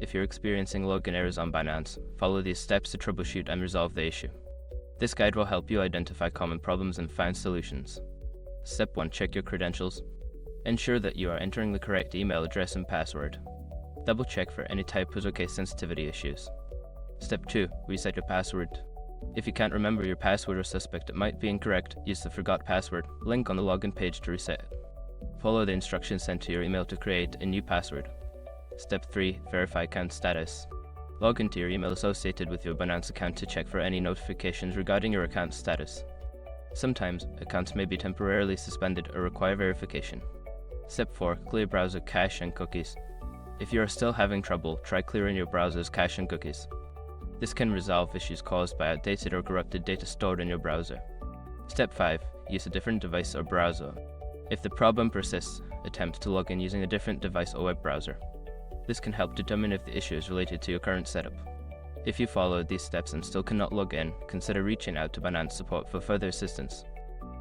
If you're experiencing login errors on Binance, follow these steps to troubleshoot and resolve the issue. This guide will help you identify common problems and find solutions. Step 1. Check your credentials. Ensure that you are entering the correct email address and password. Double check for any typos or case sensitivity issues. Step 2. Reset your password. If you can't remember your password or suspect it might be incorrect, use the forgot password link on the login page to reset it. Follow the instructions sent to your email to create a new password. Step 3. Verify account status. Log into your email associated with your Binance account to check for any notifications regarding your account status. Sometimes, accounts may be temporarily suspended or require verification. Step 4. Clear browser cache and cookies. If you are still having trouble, try clearing your browser's cache and cookies. This can resolve issues caused by outdated or corrupted data stored in your browser. Step 5. Use a different device or browser. If the problem persists, attempt to log in using a different device or web browser. This can help determine if the issue is related to your current setup. If you follow these steps and still cannot log in, consider reaching out to Binance support for further assistance.